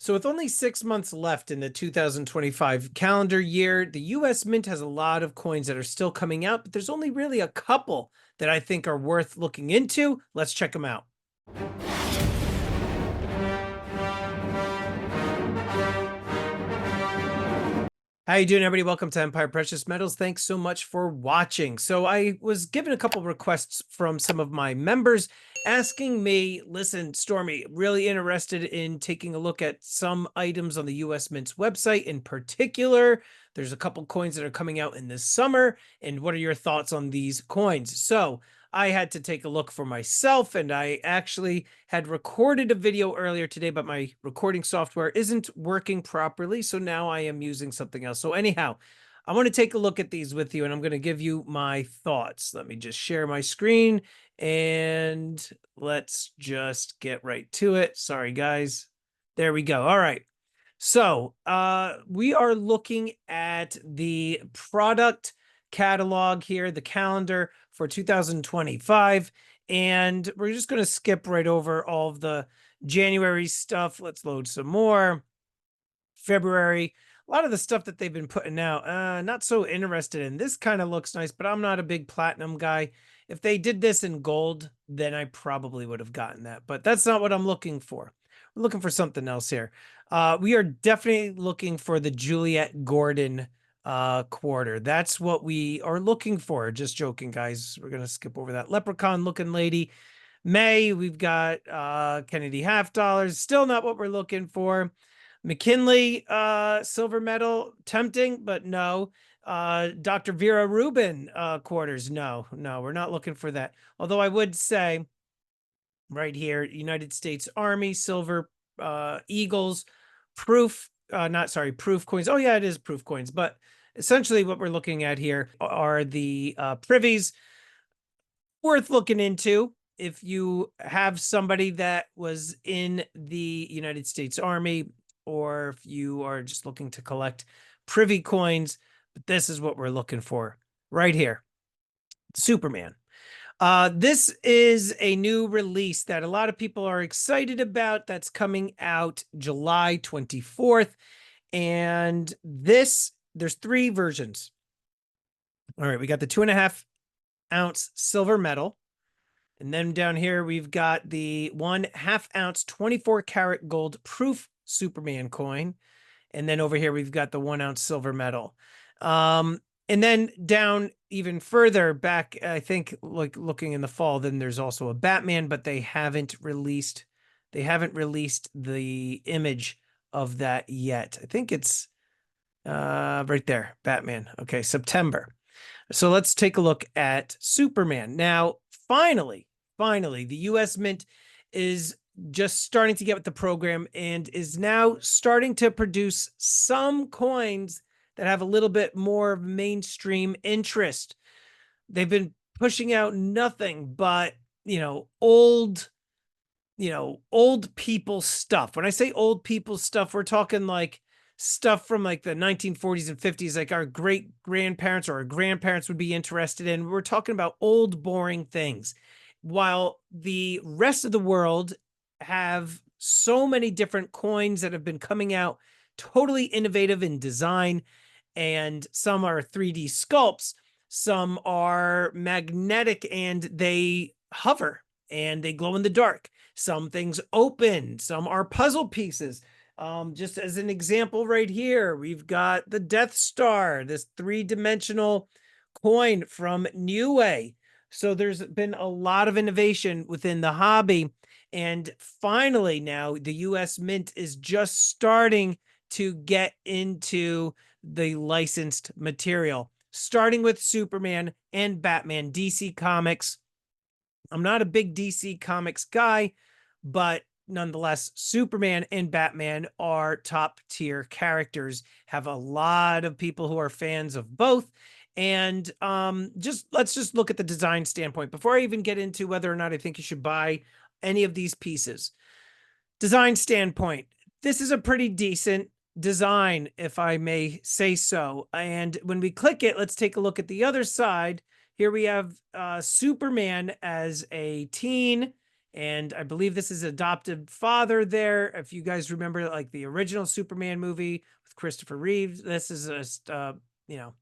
So with only 6 months left in the 2025 calendar year, the US Mint has a lot of coins that are still coming out, but there's only really a couple that I think are worth looking into. Let's check them out. How you doing, everybody? Welcome to Empire Precious Metals. Thanks so much for watching. So I was given a couple requests from some of my members asking me, listen, Stormy, really interested in taking a look at some items on the US Mint's website in particular. There's a couple coins that are coming out in this summer. And what are your thoughts on these coins? So I had to take a look for myself, and I actually had recorded a video earlier today, but my recording software isn't working properly, so now I am using something else. So anyhow, I want to take a look at these with you, and I'm going to give you my thoughts. Let me just share my screen, and let's just get right to it. Sorry, guys. There we go. All right. So we are looking at the product catalog here, the calendar for 2025. And we're just going to skip right over all of the January stuff. Let's load some more. February, a lot of the stuff that they've been putting out, not so interested in. This kind of looks nice, but I'm not a big platinum guy. If they did this in gold, then I probably would have gotten that, but that's not what I'm looking for. We're looking for something else here. We are definitely looking for the Juliet Gordon quarter. That's what we are looking for. Just joking, guys. We're gonna skip over that leprechaun looking lady. May, we've got Kennedy half dollars. Still not what we're looking for. McKinley silver medal, tempting, but no. Dr. Vera Rubin quarters, no, we're not looking for that. Although I would say right here, United States Army silver eagles, proof, proof coins. Oh yeah, it is proof coins, but essentially what we're looking at here are the privies. Worth looking into if you have somebody that was in the United States Army, or if you are just looking to collect privy coins. But this is what we're looking for right here. Superman. This is a new release that a lot of people are excited about. That's coming out July 24th. And there's 3 versions. All right, we got the 2.5-ounce silver medal. And then down here, we've got the 1/2 ounce 24 karat gold proof Superman coin. And then over here, we've got the 1 ounce silver medal. And then down even further back, I think, like looking in the fall, then there's also a Batman, but they haven't released the image of that yet. I think it's right there, Batman. Okay, September. So let's take a look at Superman. Now, finally, the US Mint is just starting to get with the program and is now starting to produce some coins that have a little bit more mainstream interest. They've been pushing out nothing but, old people stuff. When I say old people stuff, we're talking like stuff from like the 1940s and 50s, like our great grandparents or our grandparents would be interested in. We're talking about old, boring things, while the rest of the world have so many different coins that have been coming out, totally innovative in design. And some are 3D sculpts, some are magnetic and they hover and they glow in the dark. Some things open, some are puzzle pieces. Just as an example right here, we've got the Death Star, this 3-dimensional coin from Niue. So there's been a lot of innovation within the hobby. And finally now the US Mint is just starting to get into the licensed material, starting with Superman and Batman, DC Comics. I'm not a big DC Comics guy, but nonetheless, Superman and Batman are top tier characters, have a lot of people who are fans of both. And let's just look at the design standpoint before I even get into whether or not I think you should buy any of these pieces. Design standpoint, this is a pretty decent design, if I may say so. And when we click it, let's take a look at the other side. Here we have Superman as a teen. And I believe this is adopted father there. If you guys remember, like the original Superman movie with Christopher Reeves, this is just, you know,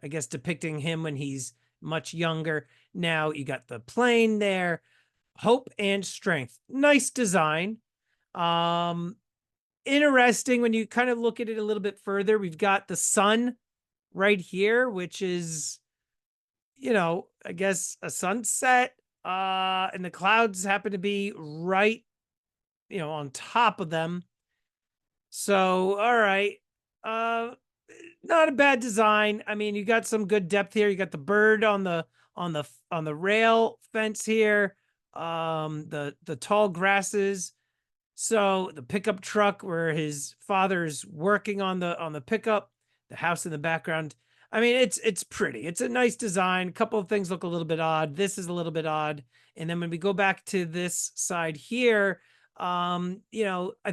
I guess depicting him when he's much younger. Now you got the plane there, hope and strength. Nice design. Um, Interesting when you kind of look at it a little bit further. We've got the sun right here, which is, I guess a sunset. And the clouds happen to be right, on top of them. So, all right. Uh Not a bad design. I mean, you got some good depth here. You got the bird on the rail fence here. The tall grasses. So the pickup truck where his father's working on the pickup, the house in the background. I mean, it's pretty. It's a nice design. A couple of things look a little bit odd. This is a little bit odd. And then when we go back to this side here, I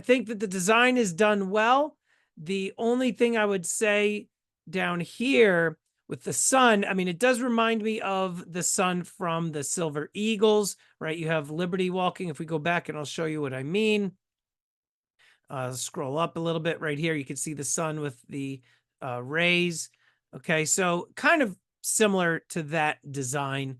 think that the design is done well. The only thing I would say down here with the sun, I mean, it does remind me of the sun from the Silver Eagles, right? You have Liberty walking. If we go back and I'll show you what I mean. Scroll up a little bit right here. You can see the sun with the rays. Okay, so kind of similar to that design.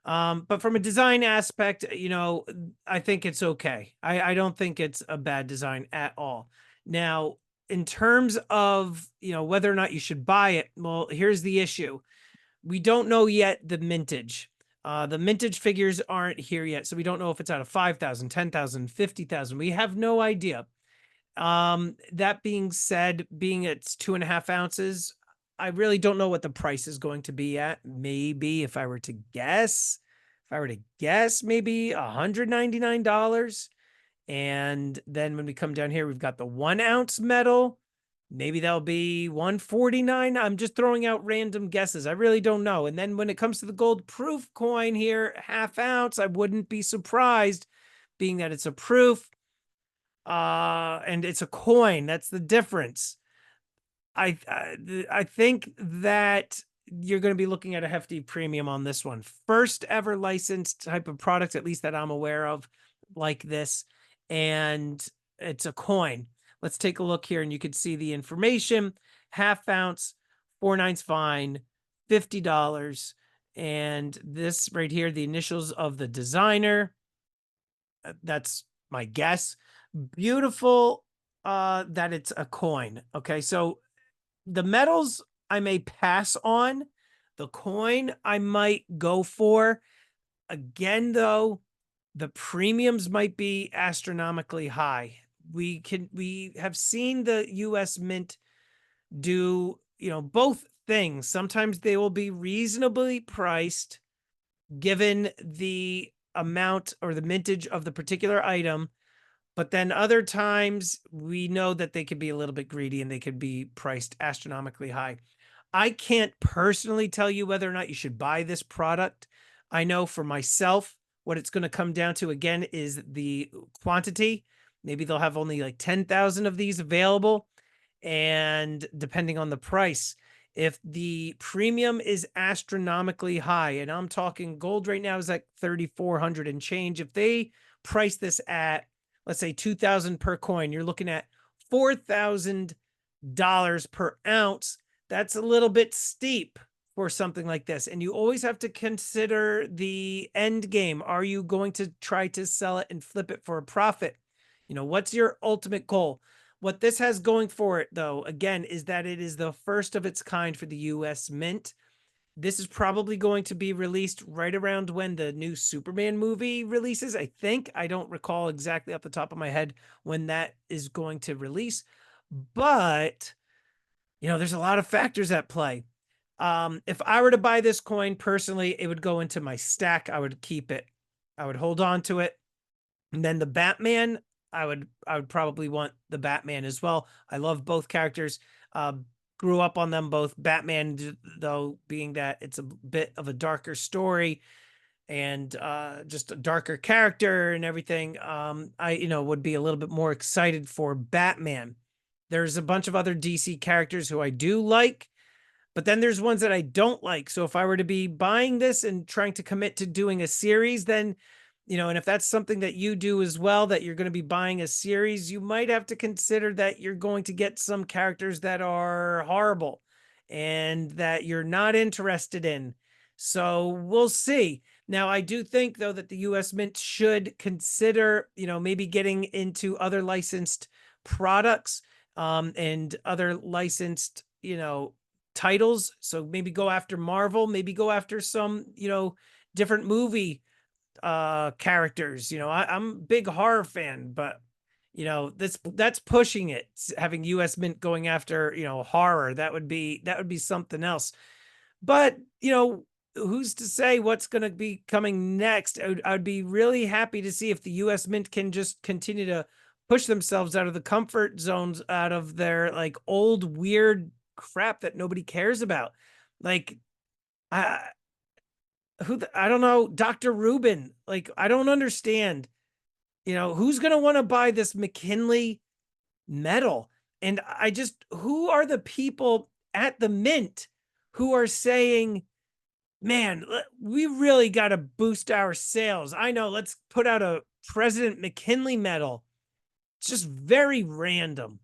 But from a design aspect, I think it's okay. I don't think it's a bad design at all. Now, in terms of, whether or not you should buy it, well, here's the issue. We don't know yet the mintage. The mintage figures aren't here yet, so we don't know if it's out of 5,000, 10,000, 50,000. We have no idea. That being said, being it's 2.5 ounces, I really don't know what the price is going to be at. Maybe if I were to guess, maybe $199. And then when we come down here, we've got the 1 ounce metal. Maybe that'll be 149. I'm just throwing out random guesses. I really don't know. And then when it comes to the gold proof coin here, 1/2 ounce, I wouldn't be surprised, being that it's a proof. And it's a coin. That's the difference. I think that you're going to be looking at a hefty premium on this one. First ever licensed type of product, at least that I'm aware of, like this, and it's a coin. Let's take a look here, and you can see the information. 1/2 ounce, 4/9 fine, $50, and this right here, the initials of the designer. That's my guess. Beautiful that it's a coin. Okay, so the metals I may pass on. The coin I might go for. Again, though, the premiums might be astronomically high. We have seen the US Mint do, both things. Sometimes they will be reasonably priced given the amount or the mintage of the particular item. But then other times we know that they could be a little bit greedy and they could be priced astronomically high. I can't personally tell you whether or not you should buy this product. I know for myself, what it's going to come down to again is the quantity. Maybe they'll have only like 10,000 of these available. And depending on the price, if the premium is astronomically high, and I'm talking gold right now is like 3,400 and change. If they price this at, let's say 2,000 per coin, you're looking at $4,000 per ounce. That's a little bit steep for something like this. And you always have to consider the end game. Are you going to try to sell it and flip it for a profit? What's your ultimate goal? What this has going for it, though, again, is that it is the first of its kind for the US Mint. This is probably going to be released right around when the new Superman movie releases. I think. I don't recall exactly off the top of my head when that is going to release. But, there's a lot of factors at play. If I were to buy this coin personally, it would go into my stack. I would keep it. I would hold on to it. And then the Batman, I would probably want the Batman as well. I love both characters. Grew up on them both. Batman, though, being that it's a bit of a darker story and just a darker character and everything, I would be a little bit more excited for Batman. There's a bunch of other DC characters who I do like, but then there's ones that I don't like. So if I were to be buying this and trying to commit to doing a series, then And if that's something that you do as well, that you're going to be buying a series, you might have to consider that you're going to get some characters that are horrible and that you're not interested in. So we'll see. Now, I do think, though, that the US Mint should consider, maybe getting into other licensed products and other licensed, titles. So maybe go after Marvel, maybe go after some, different movie characters. I'm a big horror fan, but that's pushing it. Having US Mint going after, horror, that would be something else. But who's to say what's going to be coming next? I'd be really happy to see if the US Mint can just continue to push themselves out of the comfort zones, out of their like old weird crap that nobody cares about. Like, I I don't know, Dr. Rubin. Like, I don't understand. Who's going to want to buy this McKinley medal? And who are the people at the Mint who are saying, man, we really got to boost our sales? I know, let's put out a President McKinley medal. It's just very random.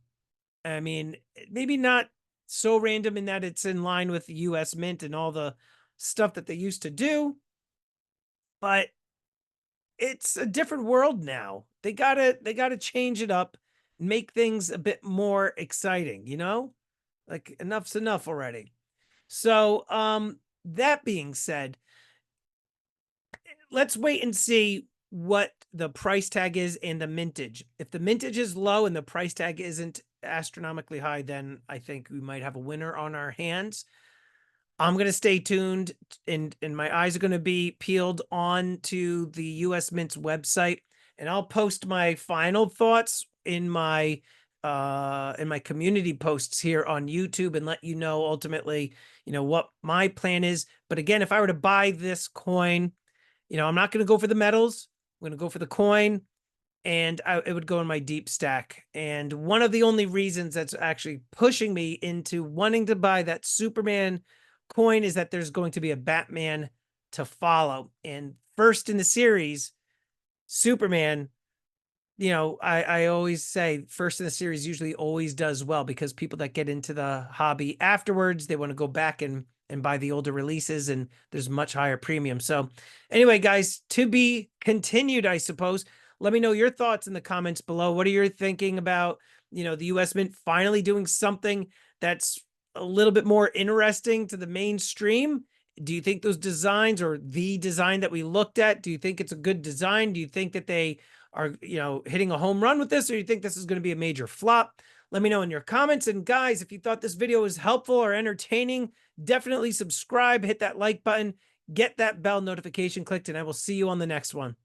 I mean, maybe not so random in that it's in line with the US Mint and all the stuff that they used to do, but it's a different world now. They gotta change it up, make things a bit more exciting, Like, enough's enough already. So, that being said, let's wait and see what the price tag is and the mintage. If the mintage is low and the price tag isn't astronomically high, then I think we might have a winner on our hands. I'm going to stay tuned, and my eyes are going to be peeled on to the US Mint's website, and I'll post my final thoughts in my community posts here on YouTube and let you know ultimately, what my plan is. But again, if I were to buy this coin, I'm not going to go for the medals. I'm going to go for the coin, and it would go in my deep stack. And one of the only reasons that's actually pushing me into wanting to buy that Superman coin is that there's going to be a Batman to follow. And first in the series, Superman, I always say first in the series usually always does well, because people that get into the hobby afterwards, they want to go back and buy the older releases, and there's much higher premium. So anyway, guys, to be continued, I suppose. Let me know your thoughts in the comments below. What are you thinking about, the US Mint finally doing something that's a little bit more interesting to the mainstream? Do you think those designs, or the design that we looked at, do you think it's a good design? Do you think that they are, hitting a home run with this, or you think this is going to be a major flop? Let me know in your comments. And guys, if you thought this video was helpful or entertaining, definitely subscribe, hit that like button, get that bell notification clicked, and I will see you on the next one.